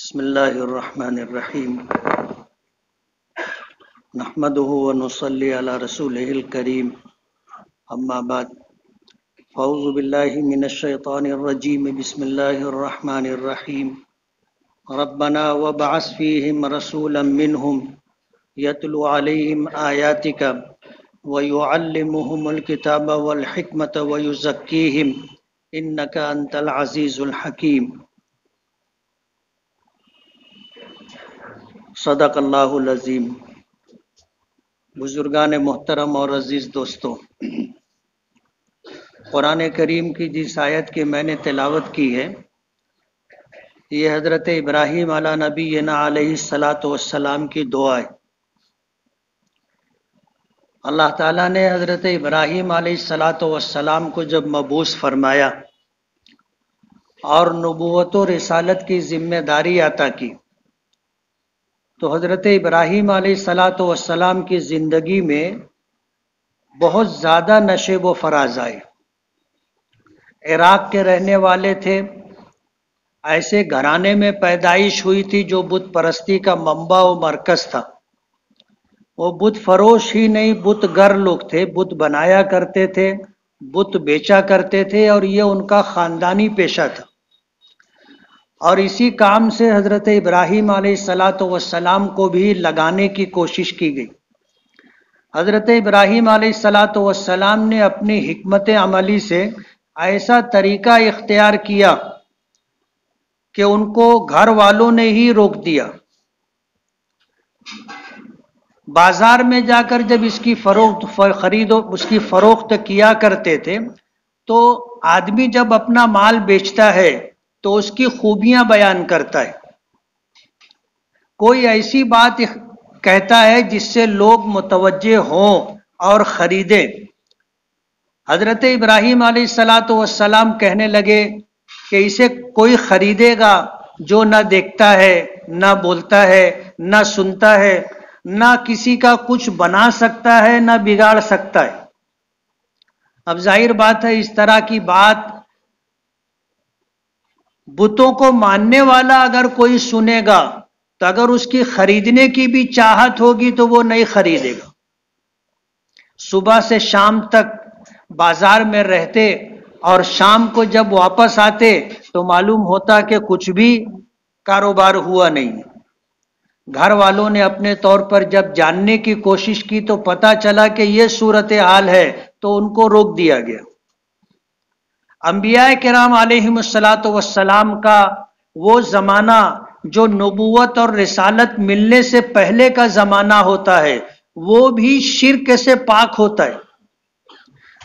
بسم الله الرحمن الرحيم نحمده ونصلي على رسوله الكريم أما بعد فأعوذ بالله من الشيطان الرجيم بسم الله الرحمن الرحيم ربنا وابعث فيهم رسولا منهم يتلو عليهم آياتك ويعلمهم الكتاب والحكمة ويزكيهم إنك أنت العزيز الحكيم صدق اللہ العظیم۔ بزرگان محترم اور عزیز دوستو، قرآن کریم کی جس آیت کی میں نے تلاوت کی ہے یہ حضرت ابراہیم علی نبینا علیہ الصلاۃ والسلام کی دعا ہے۔ اللہ تعالیٰ نے حضرت ابراہیم علیہ الصلاۃ والسلام کو جب مبعوث فرمایا اور نبوت و رسالت کی ذمہ داری عطا کی تو حضرت ابراہیم علیہ الصلاۃ والسلام کی زندگی میں بہت زیادہ نشیب و فراز آئے۔ عراق کے رہنے والے تھے، ایسے گھرانے میں پیدائش ہوئی تھی جو بت پرستی کا منبع و مرکز تھا۔ وہ بت فروش ہی نہیں، بت گر لوگ تھے، بت بنایا کرتے تھے، بت بیچا کرتے تھے، اور یہ ان کا خاندانی پیشہ تھا۔ اور اسی کام سے حضرت ابراہیم علیہ الصلاۃ والسلام کو بھی لگانے کی کوشش کی گئی۔ حضرت ابراہیم علیہ الصلاۃ والسلام نے اپنی حکمت عملی سے ایسا طریقہ اختیار کیا کہ ان کو گھر والوں نے ہی روک دیا۔ بازار میں جا کر جب اس کی فروخت کیا کرتے تھے تو آدمی جب اپنا مال بیچتا ہے تو اس کی خوبیاں بیان کرتا ہے، کوئی ایسی بات کہتا ہے جس سے لوگ متوجہ ہوں اور خریدیں۔ حضرت ابراہیم علیہ الصلاۃ والسلام کہنے لگے کہ اسے کوئی خریدے گا جو نہ دیکھتا ہے، نہ بولتا ہے، نہ سنتا ہے، نہ کسی کا کچھ بنا سکتا ہے، نہ بگاڑ سکتا ہے۔ اب ظاہر بات ہے اس طرح کی بات بتوں کو ماننے والا اگر کوئی سنے گا تو اگر اس کی خریدنے کی بھی چاہت ہوگی تو وہ نہیں خریدے گا۔ صبح سے شام تک بازار میں رہتے اور شام کو جب واپس آتے تو معلوم ہوتا کہ کچھ بھی کاروبار ہوا نہیں۔ گھر والوں نے اپنے طور پر جب جاننے کی کوشش کی تو پتہ چلا کہ یہ صورتحال ہے تو ان کو روک دیا گیا۔ انبیاء کرام علیہم الصلاۃ والسلام کا وہ زمانہ جو نبوت اور رسالت ملنے سے پہلے کا زمانہ ہوتا ہے وہ بھی شرک سے پاک ہوتا ہے،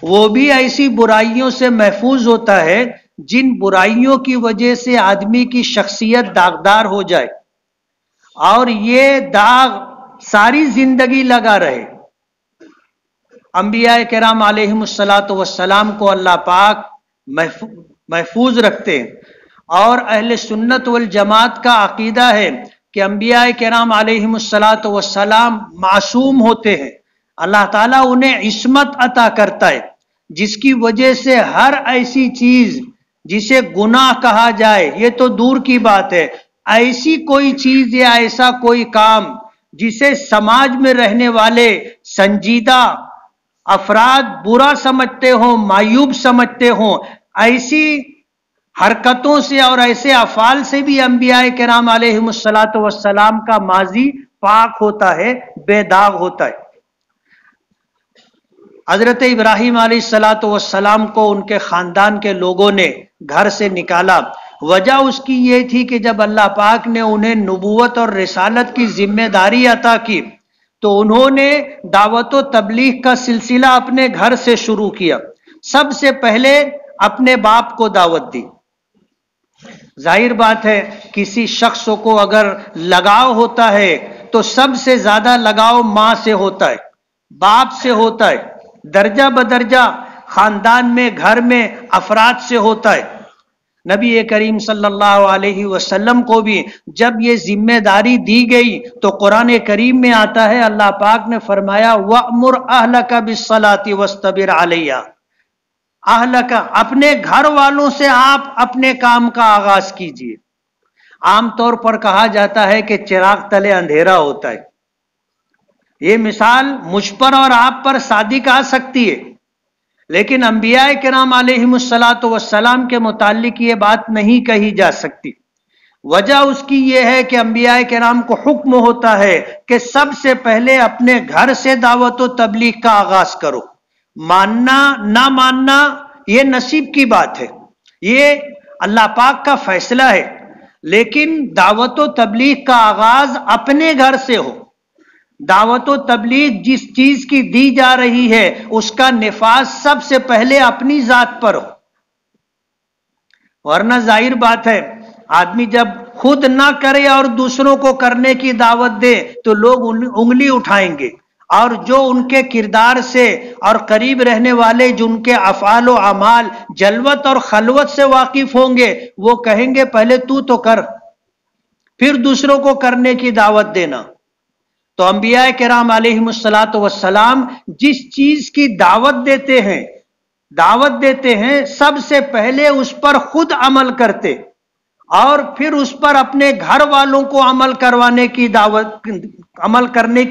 وہ بھی ایسی برائیوں سے محفوظ ہوتا ہے جن برائیوں کی وجہ سے آدمی کی شخصیت داغدار ہو جائے اور یہ داغ ساری زندگی لگا رہے۔ انبیاء کرام علیہم الصلاۃ والسلام کو اللہ پاک محفوظ رکھتے ہیں، اور اہل سنت والجماعت کا عقیدہ ہے کہ انبیاء کرام علیہم الصلاۃ والسلام معصوم ہوتے ہیں۔ اللہ تعالیٰ انہیں عصمت عطا کرتا ہے جس کی وجہ سے ہر ایسی چیز جسے گناہ کہا جائے یہ تو دور کی بات ہے، ایسی کوئی چیز یا ایسا کوئی کام جسے سماج میں رہنے والے سنجیدہ افراد برا سمجھتے ہوں، معیوب سمجھتے ہوں، ایسی حرکتوں سے اور ایسے افعال سے بھی انبیاء کرام علیہم الصلاۃ والسلام کا ماضی پاک ہوتا ہے، بے داغ ہوتا ہے۔ حضرت ابراہیم علیہ الصلاۃ والسلام کو ان کے خاندان کے لوگوں نے گھر سے نکالا۔ وجہ اس کی یہ تھی کہ جب اللہ پاک نے انہیں نبوت اور رسالت کی ذمہ داری عطا کی تو انہوں نے دعوت و تبلیغ کا سلسلہ اپنے گھر سے شروع کیا۔ سب سے پہلے اپنے باپ کو دعوت دی۔ ظاہر بات ہے کسی شخص کو اگر لگاؤ ہوتا ہے تو سب سے زیادہ لگاؤ ماں سے ہوتا ہے، باپ سے ہوتا ہے، درجہ بدرجہ خاندان میں، گھر میں افراد سے ہوتا ہے۔ نبی کریم صلی اللہ علیہ وسلم کو بھی جب یہ ذمہ داری دی گئی تو قرآن کریم میں آتا ہے، اللہ پاک نے فرمایا وَأْمُرْ أَهْلَكَ بِالصَّلَاةِ وَاسْتَبِرْ عَلَيْهَا، اہلک، اپنے گھر والوں سے آپ اپنے کام کا آغاز کیجئے۔ عام طور پر کہا جاتا ہے کہ چراغ تلے اندھیرا ہوتا ہے. یہ مثال مجھ پر اور آپ پر صادق آ سکتی ہے، لیکن انبیاء کرام علیہم الصلاۃ والسلام کے متعلق یہ بات نہیں کہی جا سکتی. وجہ اس کی یہ ہے کہ انبیاء کرام کو حکم ہوتا ہے کہ سب سے پہلے اپنے گھر سے دعوت و تبلیغ کا آغاز کرو. ماننا نہ ماننا یہ نصیب کی بات ہے، یہ اللہ پاک کا فیصلہ ہے، لیکن دعوت و تبلیغ کا آغاز اپنے گھر سے ہو. دعوت و تبلیغ جس چیز کی دی جا رہی ہے اس کا نفاذ سب سے پہلے اپنی ذات پر ہو. ورنہ ظاہر بات ہے آدمی جب خود نہ کرے اور دوسروں کو کرنے کی دعوت دے تو لوگ انگلی اٹھائیں گے، اور جو ان کے کردار سے اور قریب رہنے والے جن کے افعال و اعمال جلوت اور خلوت سے واقف ہوں گے وہ کہیں گے پہلے تو کر، پھر دوسروں کو کرنے کی دعوت دینا. تو انبیاء کرام علیہم الصلاۃ والسلام جس چیز کی دعوت دیتے ہیں سب سے پہلے اس پر خود عمل کرتے اور پھر اس پر اپنے گھر والوں کو عمل کرنے کی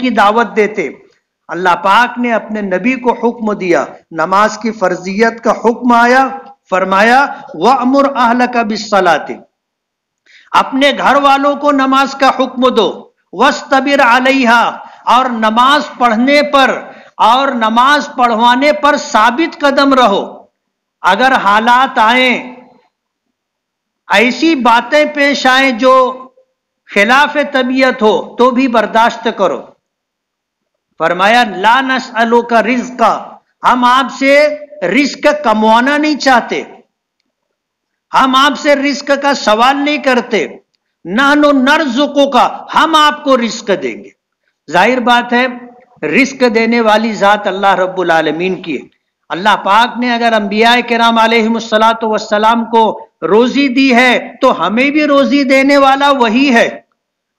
دعوت دیتے. اللہ پاک نے اپنے نبی کو حکم دیا، نماز کی فرضیت کا حکم آیا، فرمایا وَأْمُرْ أَهْلَكَ بِالصَّلَاةِ، اپنے گھر والوں کو نماز کا حکم دو، وَاسْتَبِرْ عَلَيْهَا، اور نماز پڑھنے پر اور نماز پڑھوانے پر ثابت قدم رہو. اگر حالات آئیں، ایسی باتیں پیش آئیں جو خلاف طبیعت ہو تو بھی برداشت کرو. فرمایا لا نسألوک رزقا، ہم آپ سے رزق کموانا نہیں چاہتے، ہم آپ سے رزق کا سوال نہیں کرتے. نحن نرزقک، ہم آپ کو رزق دیں گے. ظاہر بات ہے رزق دینے والی ذات اللہ رب العالمین کی ہے. اللہ پاک نے اگر انبیاء کرام علیہم الصلاۃ والسلام کو روزی دی ہے تو ہمیں بھی روزی دینے والا وہی ہے،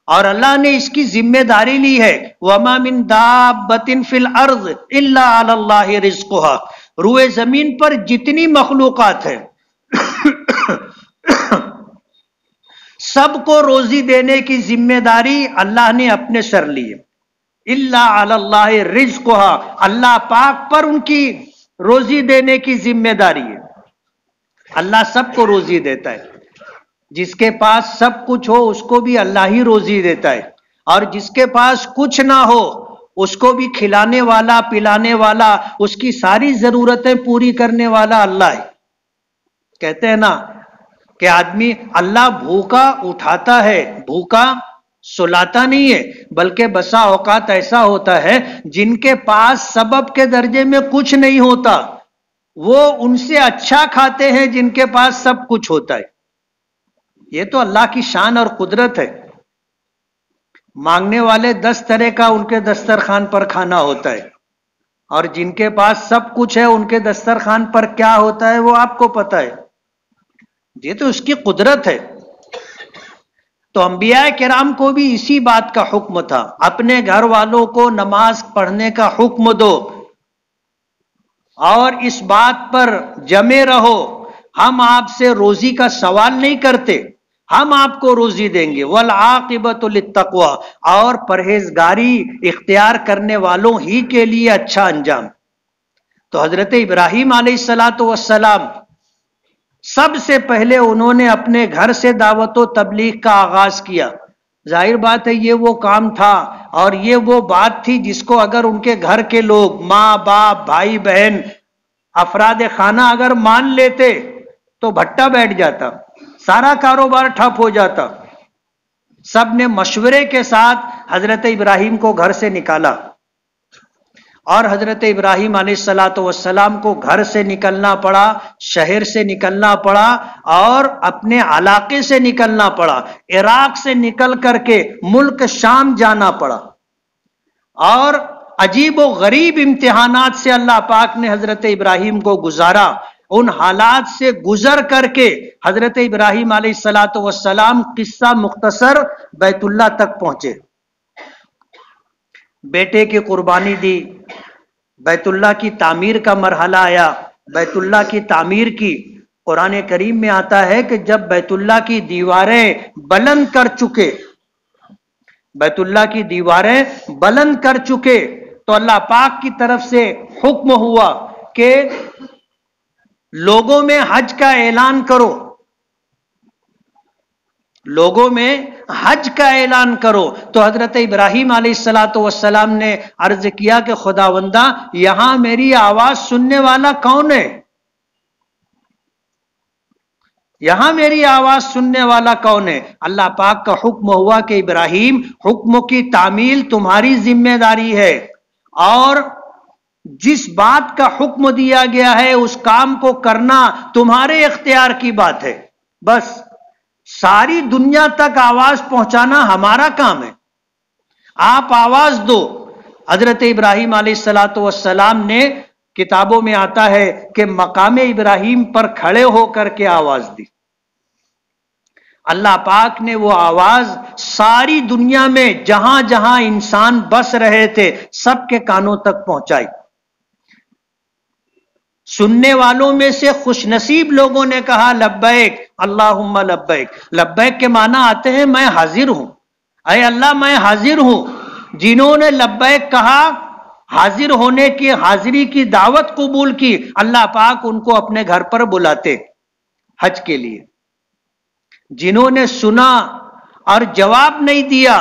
اور اللہ نے اس کی ذمہ داری لی ہے. وَمَا مِن دَابَّةٍ فِي الْأَرْضِ إِلَّا عَلَى اللَّهِ رِزْقُهَا، روئے زمین پر جتنی مخلوقات ہیں سب کو روزی دینے کی ذمہ داری اللہ نے اپنے سر لی ہے. إِلَّا عَلَى اللَّهِ رِزْقُهَا، اللہ پاک پر ان کی روزی دینے کی ذمہ داری ہے. اللہ سب کو روزی دیتا ہے، جس کے پاس سب کچھ ہو اس کو بھی اللہ ہی روزی دیتا ہے، اور جس کے پاس کچھ نہ ہو اس کو بھی کھلانے والا پلانے والا اس کی ساری ضرورتیں پوری کرنے والا اللہ ہے. کہتے ہیں نا کہ آدمی اللہ بھوکا اٹھاتا ہے، بھوکا سلاتا نہیں ہے، بلکہ بسا اوقات ایسا ہوتا ہے جن کے پاس سبب کے درجے میں کچھ نہیں ہوتا وہ ان سے اچھا کھاتے ہیں جن کے پاس سب کچھ ہوتا ہے. یہ تو اللہ کی شان اور قدرت ہے. مانگنے والے 10 طرح کا ان کے دسترخوان پر کھانا ہوتا ہے، اور جن کے پاس سب کچھ ہے ان کے دسترخوان پر کیا ہوتا ہے وہ آپ کو پتا ہے. یہ تو اس کی قدرت ہے. تو انبیاء کرام کو بھی اسی بات کا حکم تھا، اپنے گھر والوں کو نماز پڑھنے کا حکم دو اور اس بات پر جمے رہو ہم آپ سے روزی کا سوال نہیں کرتے، ہم آپ کو روزی دیں گے. والعاقبۃ للتقوی، اور پرہیزگاری اختیار کرنے والوں ہی کے لیے اچھا انجام. تو حضرت ابراہیم علیہ الصلاۃ والسلام سب سے پہلے انہوں نے اپنے گھر سے دعوت و تبلیغ کا آغاز کیا. ظاہر بات ہے یہ وہ کام تھا اور یہ وہ بات تھی جس کو اگر ان کے گھر کے لوگ ماں باپ بھائی بہن افراد خانہ اگر مان لیتے تو بھٹا بیٹھ جاتا، سارا کاروبار ٹھپ ہو جاتا. سب نے مشورے کے ساتھ حضرت ابراہیم کو گھر سے نکالا، اور حضرت ابراہیم علیہ الصلاۃ والسلام کو گھر سے نکلنا پڑا، شہر سے نکلنا پڑا اور اپنے علاقے سے نکلنا پڑا. عراق سے نکل کر کے ملک شام جانا پڑا، اور عجیب و غریب امتحانات سے اللہ پاک نے حضرت ابراہیم کو گزارا. ان حالات سے گزر کر کے حضرت ابراہیم علیہ الصلاۃ والسلام قصہ مختصر بیت اللہ تک پہنچے. بیٹے کی قربانی دی، بیت اللہ کی تعمیر کا مرحلہ آیا، بیت اللہ کی تعمیر کی، قرآن کریم میں آتا ہے کہ جب بیت اللہ کی دیواریں بلند کر چکے، بیت اللہ کی دیواریں بلند کر چکے، تو اللہ پاک کی طرف سے حکم ہوا کہ لوگوں میں حج کا اعلان کرو، لوگوں میں حج کا اعلان کرو۔ تو حضرت ابراہیم علیہ السلام نے عرض کیا کہ خداوندہ یہاں میری آواز سننے والا کون ہے؟ یہاں میری آواز سننے والا کون ہے؟ اللہ پاک کا حکم ہوا کہ ابراہیم، حکم کی تعمیل تمہاری ذمہ داری ہے، اور جس بات کا حکم دیا گیا ہے اس کام کو کرنا تمہارے اختیار کی بات ہے، بس ساری دنیا تک آواز پہنچانا ہمارا کام ہے، آپ آواز دو۔ حضرت ابراہیم علیہ السلام نے، کتابوں میں آتا ہے کہ مقام ابراہیم پر کھڑے ہو کر کے آواز دی، اللہ پاک نے وہ آواز ساری دنیا میں جہاں جہاں انسان بس رہے تھے سب کے کانوں تک پہنچائی۔ سننے والوں میں سے خوش نصیب لوگوں نے کہا لبیک اللہم لبیک۔ لبیک کے معنی آتے ہیں میں حاضر ہوں، اے اللہ میں حاضر ہوں۔ جنہوں نے لبیک کہا، حاضر ہونے کی، حاضری کی دعوت قبول کی، اللہ پاک ان کو اپنے گھر پر بلاتے حج کے لیے۔ جنہوں نے سنا اور جواب نہیں دیا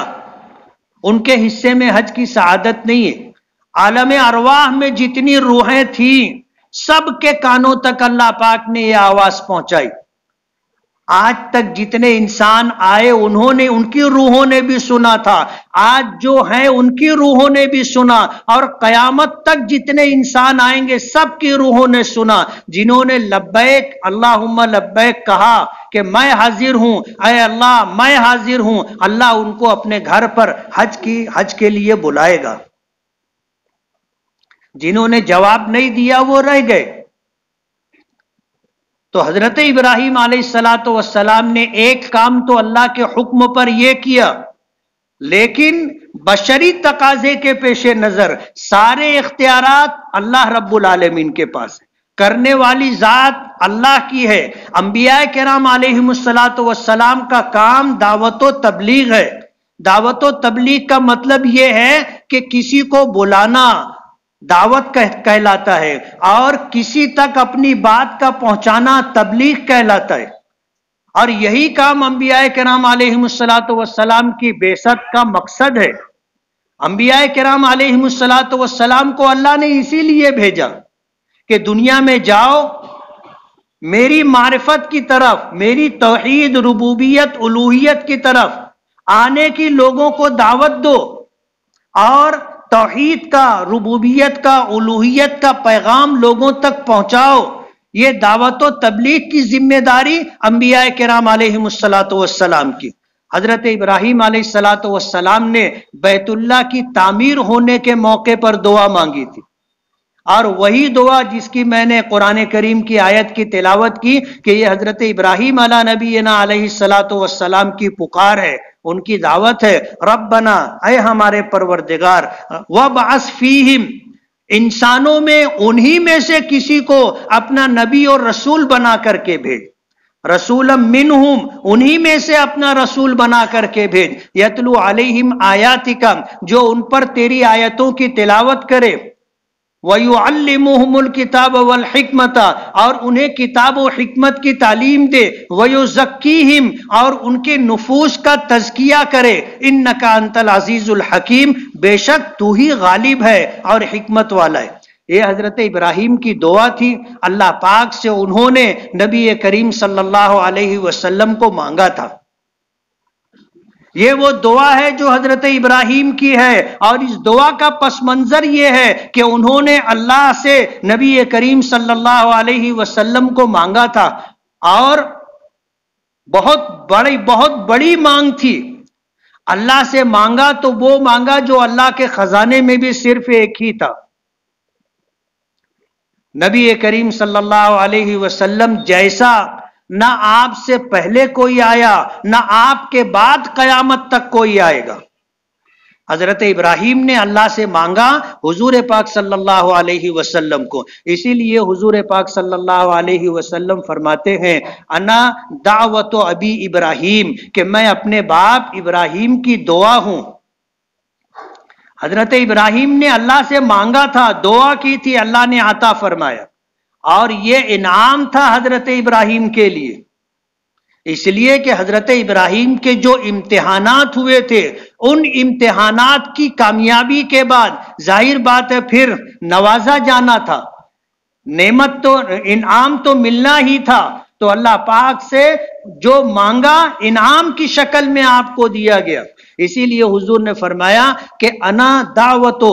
ان کے حصے میں حج کی سعادت نہیں ہے۔ عالم ارواح میں جتنی روحیں تھیں سب کے کانوں تک اللہ پاک نے یہ آواز پہنچائی۔ آج تک جتنے انسان آئے انہوں نے، ان کی روحوں نے بھی سنا تھا، آج جو ہیں ان کی روحوں نے بھی سنا، اور قیامت تک جتنے انسان آئیں گے سب کی روحوں نے سنا۔ جنہوں نے لبیک اللہم لبیک کہا کہ میں حاضر ہوں، اے اللہ میں حاضر ہوں، اللہ ان کو اپنے گھر پر حج کے لیے بلائے گا۔ جنہوں نے جواب نہیں دیا وہ رہ گئے۔ تو حضرت ابراہیم علیہ السلام نے ایک کام تو اللہ کے حکم پر یہ کیا، لیکن بشری تقاضے کے پیش نظر سارے اختیارات اللہ رب العالمین کے پاس ہے، کرنے والی ذات اللہ کی ہے۔ انبیاء کرام علیہم السلام کا کام دعوت و تبلیغ ہے۔ دعوت و تبلیغ کا مطلب یہ ہے کہ کسی کو بلانا دعوت کہلاتا ہے، اور کسی تک اپنی بات کا پہنچانا تبلیغ کہلاتا ہے، اور یہی کام انبیاء کرام علیہم السلام کی بعثت کا مقصد ہے۔ انبیاء کرام علیہم السلام کو اللہ نے اسی لیے بھیجا کہ دنیا میں جاؤ، میری معرفت کی طرف، میری توحید ربوبیت الوہیت کی طرف آنے کی لوگوں کو دعوت دو، اور توحید کا، ربوبیت کا، الوہیت کا پیغام لوگوں تک پہنچاؤ۔ یہ دعوت و تبلیغ کی ذمہ داری انبیاء کرام علیہم السلام کی۔ حضرت ابراہیم علیہ السلام نے بیت اللہ کی تعمیر ہونے کے موقع پر دعا مانگی تھی، اور وہی دعا جس کی میں نے قرآن کریم کی آیت کی تلاوت کی کہ یہ حضرت ابراہیم علی نبینا علیہ السلام کی پکار ہے، ان کی دعوت ہے۔ ربنا، اے ہمارے پروردگار، وابعث فیہم، انسانوں میں انہی میں سے کسی کو اپنا نبی اور رسول بنا کر کے بھیج، رسولا منہم، انہی میں سے اپنا رسول بنا کر کے بھیج، یتلو علیہم آیاتک، جو ان پر تیری آیتوں کی تلاوت کرے، وَيُعَلِّمُهُمُ الْكِتَابَ وَالْحِكْمَةَ، اور انہیں کتاب و حکمت کی تعلیم دے، وَيُزَكِّيهِمْ، اور ان کے نفوس کا تزکیہ کرے، إِنَّكَ أَنْتَ الْعَزِيزُ الْحَكِيمُ، بے شک تو ہی غالب ہے اور حکمت والا ہے۔ یہ حضرت ابراہیم کی دعا تھی، اللہ پاک سے انہوں نے نبی کریم صلی اللہ علیہ وسلم کو مانگا تھا۔ یہ وہ دعا ہے جو حضرت ابراہیم کی ہے، اور اس دعا کا پس منظر یہ ہے کہ انہوں نے اللہ سے نبی کریم صلی اللہ علیہ وسلم کو مانگا تھا، اور بہت بڑی مانگ تھی۔ اللہ سے مانگا تو وہ مانگا جو اللہ کے خزانے میں بھی صرف ایک ہی تھا۔ نبی کریم صلی اللہ علیہ وسلم جیسا نہ آپ سے پہلے کوئی آیا، نہ آپ کے بعد قیامت تک کوئی آئے گا۔ حضرت ابراہیم نے اللہ سے مانگا حضور پاک صلی اللہ علیہ وسلم کو، اسی لیے حضور پاک صلی اللہ علیہ وسلم فرماتے ہیں انا دعوت ابی ابراہیم، کہ میں اپنے باپ ابراہیم کی دعا ہوں۔ حضرت ابراہیم نے اللہ سے مانگا تھا، دعا کی تھی، اللہ نے عطا فرمایا، اور یہ انعام تھا حضرت ابراہیم کے لیے، اس لیے کہ حضرت ابراہیم کے جو امتحانات ہوئے تھے، ان امتحانات کی کامیابی کے بعد ظاہر بات ہے پھر نوازا جانا تھا، نعمت تو انعام تو ملنا ہی تھا، تو اللہ پاک سے جو مانگا انعام کی شکل میں آپ کو دیا گیا۔ اسی لیے حضور نے فرمایا کہ انا دعوت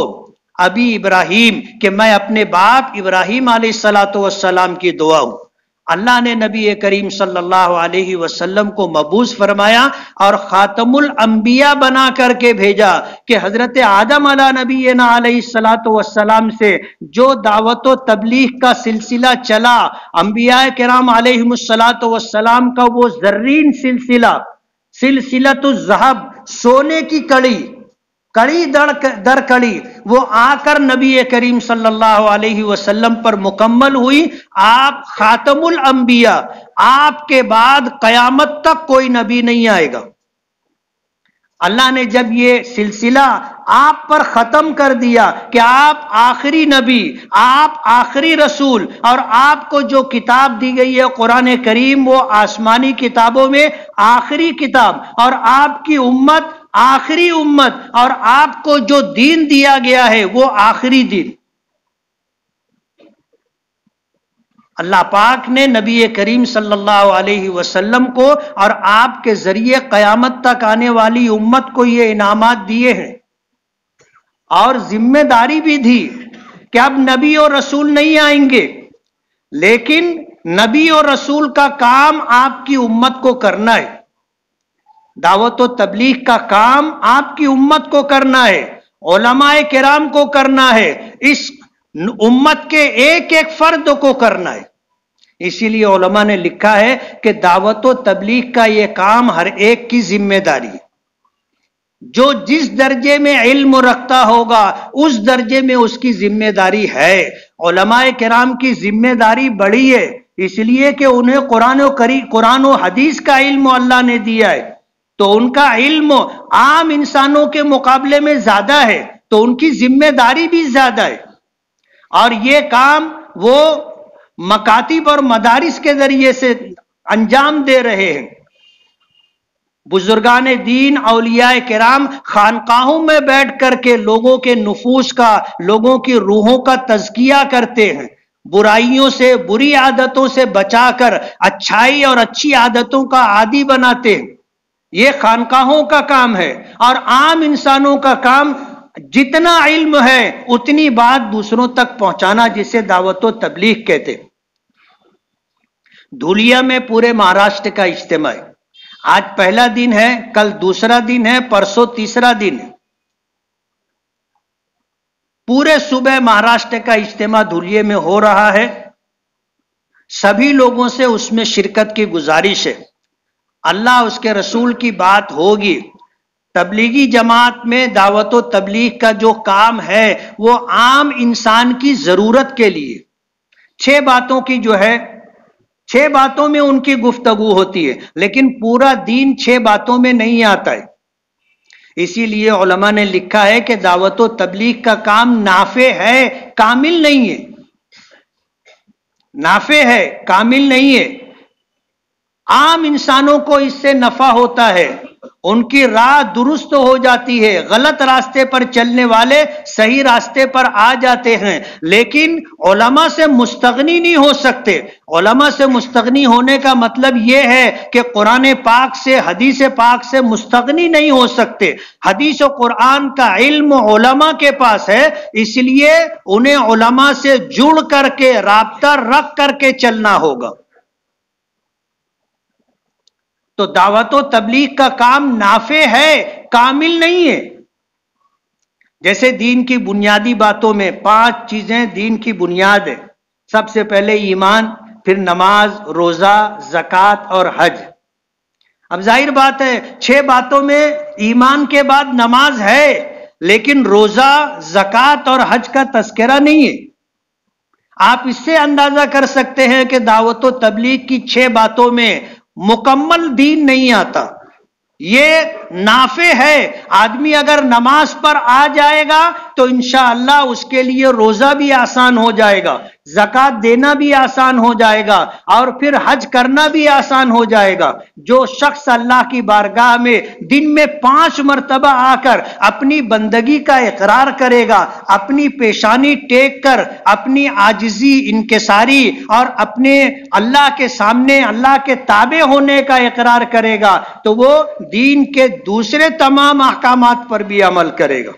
ابی ابراہیم، کہ میں اپنے باپ ابراہیم علیہ السلام کی دعا ہوں۔ اللہ نے نبی کریم صلی اللہ علیہ وسلم کو مبعوث فرمایا اور خاتم الانبیاء بنا کر کے بھیجا کہ حضرت آدم علیہ نبینا علیہ السلام سے جو دعوت و تبلیغ کا سلسلہ چلا، انبیاء کرام علیہم السلام کا وہ زرین سلسلۃ الذہب، سونے کی کڑی در کڑی، وہ آ کر نبی کریم صلی اللہ علیہ وسلم پر مکمل ہوئی۔ آپ خاتم الانبیاء، آپ کے بعد قیامت تک کوئی نبی نہیں آئے گا۔ اللہ نے جب یہ سلسلہ آپ پر ختم کر دیا کہ آپ آخری نبی، آپ آخری رسول، اور آپ کو جو کتاب دی گئی ہے قرآن کریم وہ آسمانی کتابوں میں آخری کتاب، اور آپ کی امت آخری امت، اور آپ کو جو دین دیا گیا ہے وہ آخری دین، اللہ پاک نے نبی کریم صلی اللہ علیہ وسلم کو اور آپ کے ذریعے قیامت تک آنے والی امت کو یہ انعامات دیے ہیں، اور ذمہ داری بھی دی کہ اب نبی اور رسول نہیں آئیں گے، لیکن نبی اور رسول کا کام آپ کی امت کو کرنا ہے، دعوت و تبلیغ کا کام آپ کی امت کو کرنا ہے، علماء کرام کو کرنا ہے، اس امت کے ایک ایک فرد کو کرنا ہے۔ اسی لیے علماء نے لکھا ہے کہ دعوت و تبلیغ کا یہ کام ہر ایک کی ذمہ داری ہے، جو جس درجے میں علم رکھتا ہوگا اس درجے میں اس کی ذمہ داری ہے۔ علماء کرام کی ذمہ داری بڑی ہے، اس لیے کہ انہیں قرآن و حدیث کا علم اللہ نے دیا ہے، تو ان کا علم عام انسانوں کے مقابلے میں زیادہ ہے، تو ان کی ذمہ داری بھی زیادہ ہے، اور یہ کام وہ مکاتب اور مدارس کے ذریعے سے انجام دے رہے ہیں۔ بزرگان دین، اولیاء کرام خانقاہوں میں بیٹھ کر کے لوگوں کے نفوس کا، لوگوں کی روحوں کا تزکیہ کرتے ہیں، برائیوں سے، بری عادتوں سے بچا کر اچھائی اور اچھی عادتوں کا عادی بناتے ہیں۔ یہ خانقاہوں کا کام ہے، اور عام انسانوں کا کام جتنا علم ہے اتنی بات دوسروں تک پہنچانا، جسے دعوت و تبلیغ کہتے۔ دھولیا میں پورے مہاراشٹر کا اجتماع ہے، آج پہلا دن ہے، کل دوسرا دن ہے، پرسوں تیسرا دن ہے، پورے صوبہ مہاراشٹر کا اجتماع دھولیے میں ہو رہا ہے۔ سبھی لوگوں سے اس میں شرکت کی گزارش ہے، اللہ اس کے رسول کی بات ہوگی۔ تبلیغی جماعت میں دعوت و تبلیغ کا جو کام ہے وہ عام انسان کی ضرورت کے لیے 6 باتوں کی جو ہے 6 باتوں میں ان کی گفتگو ہوتی ہے، لیکن پورا دین 6 باتوں میں نہیں آتا ہے۔ اسی لیے علماء نے لکھا ہے کہ دعوت و تبلیغ کا کام نافع ہے، کامل نہیں ہے، نافع ہے، کامل نہیں ہے۔ عام انسانوں کو اس سے نفع ہوتا ہے، ان کی راہ درست ہو جاتی ہے، غلط راستے پر چلنے والے صحیح راستے پر آ جاتے ہیں، لیکن علماء سے مستغنی نہیں ہو سکتے۔ علماء سے مستغنی ہونے کا مطلب یہ ہے کہ قرآن پاک سے، حدیث پاک سے مستغنی نہیں ہو سکتے۔ حدیث و قرآن کا علم علماء کے پاس ہے، اس لیے انہیں علماء سے جڑ کر کے، رابطہ رکھ کر کے چلنا ہوگا۔ تو دعوت و تبلیغ کا کام نافع ہے، کامل نہیں ہے۔ جیسے دین کی بنیادی باتوں میں 5 چیزیں دین کی بنیاد ہے، سب سے پہلے ایمان، پھر نماز، روزہ، زکوٰۃ اور حج۔ اب ظاہر بات ہے 6 باتوں میں ایمان کے بعد نماز ہے، لیکن روزہ، زکات اور حج کا تذکرہ نہیں ہے۔ آپ اس سے اندازہ کر سکتے ہیں کہ دعوت و تبلیغ کی 6 باتوں میں مکمل دین نہیں آتا، یہ نافع ہے۔ آدمی اگر نماز پر آ جائے گا تو انشاءاللہ اس کے لیے روزہ بھی آسان ہو جائے گا، زکات دینا بھی آسان ہو جائے گا، اور پھر حج کرنا بھی آسان ہو جائے گا۔ جو شخص اللہ کی بارگاہ میں دن میں 5 مرتبہ آ کر اپنی بندگی کا اقرار کرے گا، اپنی پیشانی ٹیک کر اپنی عاجزی، انکساری اور اپنے اللہ کے سامنے اللہ کے تابع ہونے کا اقرار کرے گا، تو وہ دین کے دوسرے تمام احکامات پر بھی عمل کرے گا۔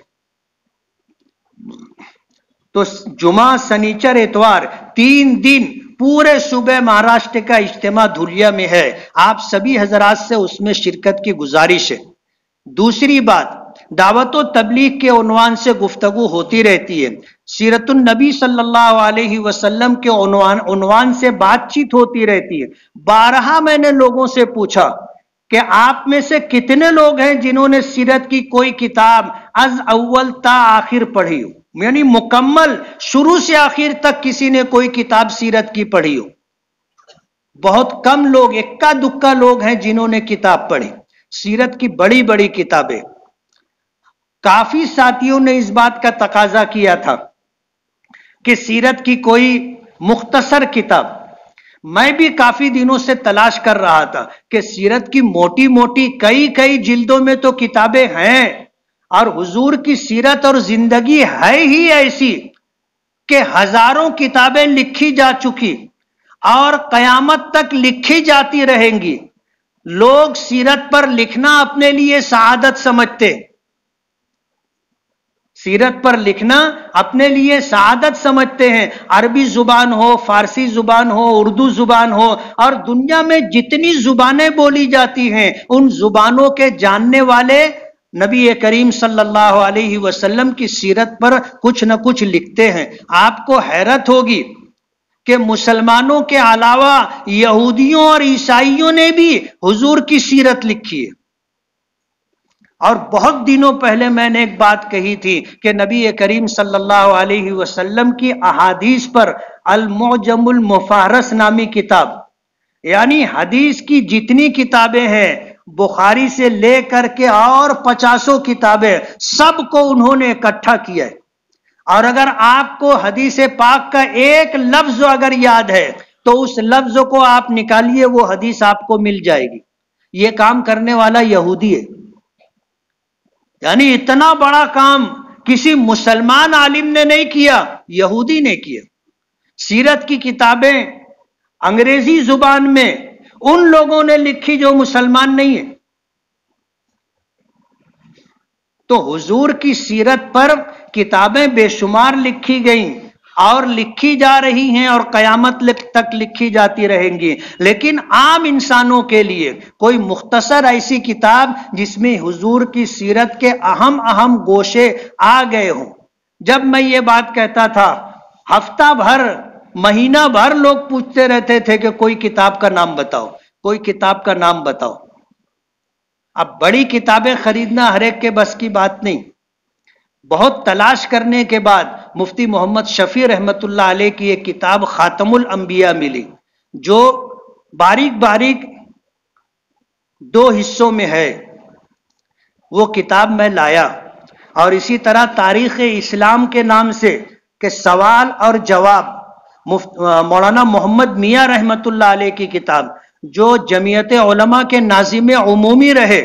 تو جمعہ، سنیچر، اتوار 3 دن پورے صوبہ مہاراشٹر کا اجتماع دھولیا میں ہے۔ آپ سبھی حضرات سے اس میں شرکت کی گزارش ہے۔ دوسری بات، دعوت و تبلیغ کے عنوان سے گفتگو ہوتی رہتی ہے، سیرت النبی صلی اللہ علیہ وسلم کے عنوان سے بات چیت ہوتی رہتی ہے۔ بارہا میں نے لوگوں سے پوچھا کہ آپ میں سے کتنے لوگ ہیں جنہوں نے سیرت کی کوئی کتاب از اول تا آخر پڑھی ہو، یعنی مکمل شروع سے آخر تک کسی نے کوئی کتاب سیرت کی پڑھی ہو؟ بہت کم لوگ، اکا دکا لوگ ہیں جنہوں نے کتاب پڑھی سیرت کی، بڑی بڑی کتابیں۔ کافی ساتھیوں نے اس بات کا تقاضا کیا تھا کہ سیرت کی کوئی مختصر کتاب۔ میں بھی کافی دنوں سے تلاش کر رہا تھا کہ سیرت کی موٹی موٹی کئی جلدوں میں تو کتابیں ہیں، اور حضور کی سیرت اور زندگی ہے ہی ایسی کہ ہزاروں کتابیں لکھی جا چکی اور قیامت تک لکھی جاتی رہیں گی۔ لوگ سیرت پر لکھنا اپنے لیے سعادت سمجھتے، سیرت پر لکھنا اپنے لیے سعادت سمجھتے ہیں۔ عربی زبان ہو، فارسی زبان ہو، اردو زبان ہو، اور دنیا میں جتنی زبانیں بولی جاتی ہیں ان زبانوں کے جاننے والے نبی کریم صلی اللہ علیہ وسلم کی سیرت پر کچھ نہ کچھ لکھتے ہیں۔ آپ کو حیرت ہوگی کہ مسلمانوں کے علاوہ یہودیوں اور عیسائیوں نے بھی حضور کی سیرت لکھی ہے۔ اور بہت دنوں پہلے میں نے ایک بات کہی تھی کہ نبی کریم صلی اللہ علیہ وسلم کی احادیث پر المعجم المفہرس نامی کتاب، یعنی حدیث کی جتنی کتابیں ہیں بخاری سے لے کر کے اور 50 کتابیں، سب کو انہوں نے اکٹھا کیا ہے۔ اور اگر آپ کو حدیث پاک کا ایک لفظ اگر یاد ہے تو اس لفظ کو آپ نکالیے، وہ حدیث آپ کو مل جائے گی۔ یہ کام کرنے والا یہودی ہے، یعنی اتنا بڑا کام کسی مسلمان عالم نے نہیں کیا، یہودی نے کیا۔ سیرت کی کتابیں انگریزی زبان میں ان لوگوں نے لکھی جو مسلمان نہیں ہیں۔ تو حضور کی سیرت پر کتابیں بے شمار لکھی گئیں اور لکھی جا رہی ہیں اور قیامت تک لکھی جاتی رہیں گی، لیکن عام انسانوں کے لیے کوئی مختصر ایسی کتاب جس میں حضور کی سیرت کے اہم گوشے آ گئے ہوں۔ جب میں یہ بات کہتا تھا، ہفتہ بھر، مہینہ بھر لوگ پوچھتے رہتے تھے کہ کوئی کتاب کا نام بتاؤ، کوئی کتاب کا نام بتاؤ۔ اب بڑی کتابیں خریدنا ہر ایک کے بس کی بات نہیں۔ بہت تلاش کرنے کے بعد مفتی محمد شفیع رحمت اللہ علیہ کی ایک کتاب خاتم الانبیاء ملی، جو باریک 2 حصوں میں ہے۔ وہ کتاب میں لایا، اور اسی طرح تاریخ اسلام کے نام سے کہ سوال اور جواب، مولانا محمد میاں رحمت اللہ علیہ کی کتاب، جو جمعیت علماء کے ناظم عمومی رہے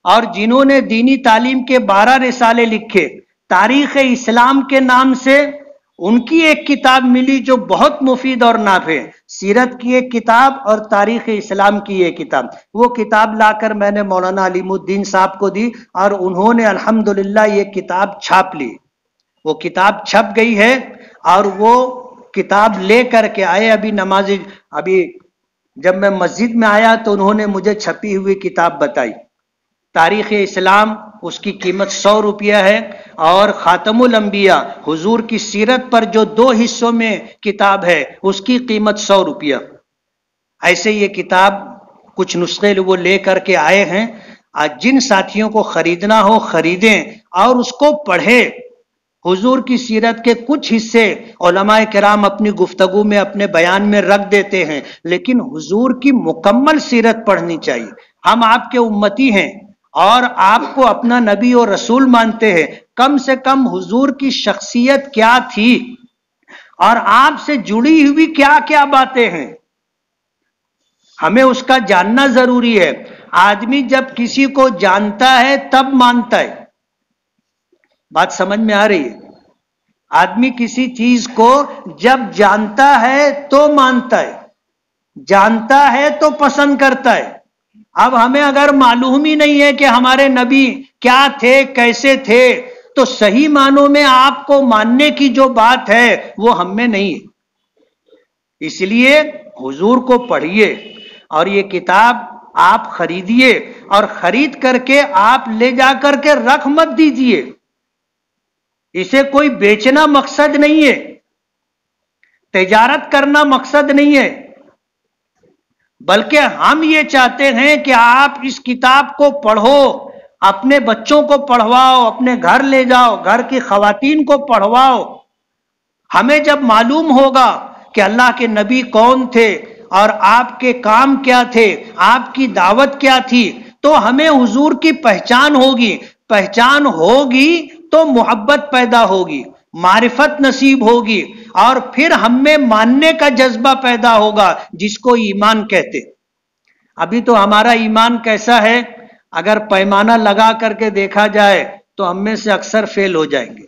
اور جنہوں نے دینی تعلیم کے 12 رسالے لکھے، تاریخ اسلام کے نام سے ان کی ایک کتاب ملی جو بہت مفید اور نافع، سیرت کی ایک کتاب اور تاریخ اسلام کی ایک کتاب۔ وہ کتاب لا کر میں نے مولانا علیم الدین صاحب کو دی اور انہوں نے الحمدللہ یہ کتاب چھاپ لی۔ وہ کتاب چھپ گئی ہے اور وہ کتاب لے کر کے آئے۔ ابھی جب میں مسجد میں آیا تو انہوں نے مجھے چھپی ہوئی کتاب بتائی۔ تاریخ اسلام، اس کی قیمت 100 روپیہ ہے، اور خاتم الانبیاء حضور کی سیرت پر جو 2 حصوں میں کتاب ہے اس کی قیمت 100 روپیہ۔ ایسے یہ کتاب کچھ نسخے وہ لے کر کے آئے ہیں، آج جن ساتھیوں کو خریدنا ہو خریدیں اور اس کو پڑھیں. حضور کی سیرت کے کچھ حصے علماء کرام اپنی گفتگو میں اپنے بیان میں رکھ دیتے ہیں، لیکن حضور کی مکمل سیرت پڑھنی چاہیے. ہم آپ کے امتی ہیں اور آپ کو اپنا نبی اور رسول مانتے ہیں. کم سے کم حضور کی شخصیت کیا تھی اور آپ سے جڑی ہوئی کیا کیا باتیں ہیں، ہمیں اس کا جاننا ضروری ہے. آدمی جب کسی کو جانتا ہے تب مانتا ہے. بات سمجھ میں آ رہی ہے؟ آدمی کسی چیز کو جب جانتا ہے تو مانتا ہے، جانتا ہے تو پسند کرتا ہے. اب ہمیں اگر معلوم ہی نہیں ہے کہ ہمارے نبی کیا تھے کیسے تھے، تو صحیح معنوں میں آپ کو ماننے کی جو بات ہے وہ ہم میں نہیں ہے. اس لیے حضور کو پڑھیے اور یہ کتاب آپ خریدیے، اور خرید کر کے آپ لے جا کر کے رکھ مت دیجیے. اسے کوئی بیچنا مقصد نہیں ہے، تجارت کرنا مقصد نہیں ہے، بلکہ ہم یہ چاہتے ہیں کہ آپ اس کتاب کو پڑھو، اپنے بچوں کو پڑھواؤ، اپنے گھر لے جاؤ، گھر کی خواتین کو پڑھواؤ. ہمیں جب معلوم ہوگا کہ اللہ کے نبی کون تھے اور آپ کے کام کیا تھے، آپ کی دعوت کیا تھی، تو ہمیں حضور کی پہچان ہوگی. پہچان ہوگی تو محبت پیدا ہوگی، معرفت نصیب ہوگی، اور پھر ہم میں ماننے کا جذبہ پیدا ہوگا جس کو ایمان کہتے. ابھی تو ہمارا ایمان کیسا ہے؟ اگر پیمانہ لگا کر کے دیکھا جائے تو ہم میں سے اکثر فیل ہو جائیں گے.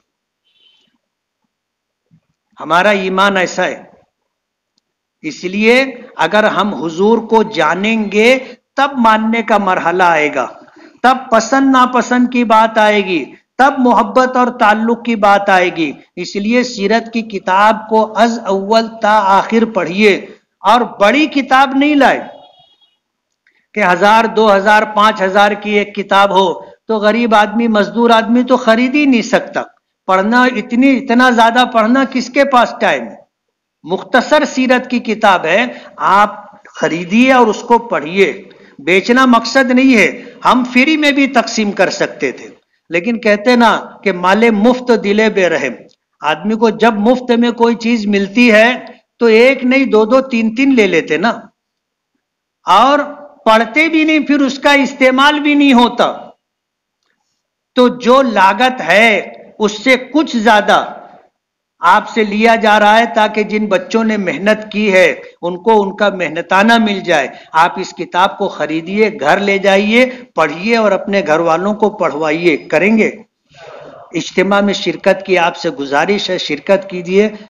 ہمارا ایمان ایسا ہے. اس لیے اگر ہم حضور کو جانیں گے تب ماننے کا مرحلہ آئے گا، تب پسند ناپسند کی بات آئے گی، تب محبت اور تعلق کی بات آئے گی. اس لیے سیرت کی کتاب کو از اول تا آخر پڑھیے، اور بڑی کتاب نہیں لائے کہ 1000 2000 5000 کی ایک کتاب ہو تو غریب آدمی مزدور آدمی تو خرید ہی نہیں سکتا. پڑھنا اتنا زیادہ پڑھنا کس کے پاس ٹائم ہے؟ مختصر سیرت کی کتاب ہے، آپ خریدیے اور اس کو پڑھیے. بیچنا مقصد نہیں ہے، ہم فری میں بھی تقسیم کر سکتے تھے، لیکن کہتے نا کہ مال مفت دلے بے رحم. آدمی کو جب مفت میں کوئی چیز ملتی ہے تو ایک نہیں دو دو تین تین لے لیتے نا، اور پڑھتے بھی نہیں، پھر اس کا استعمال بھی نہیں ہوتا. تو جو لاگت ہے اس سے کچھ زیادہ آپ سے لیا جا رہا ہے تاکہ جن بچوں نے محنت کی ہے ان کو ان کا محنتانہ مل جائے. آپ اس کتاب کو خریدیے، گھر لے جائیے، پڑھیے اور اپنے گھر والوں کو پڑھوائیے. کریں گے؟ اجتماع میں شرکت کی آپ سے گزارش ہے، شرکت کیجیے.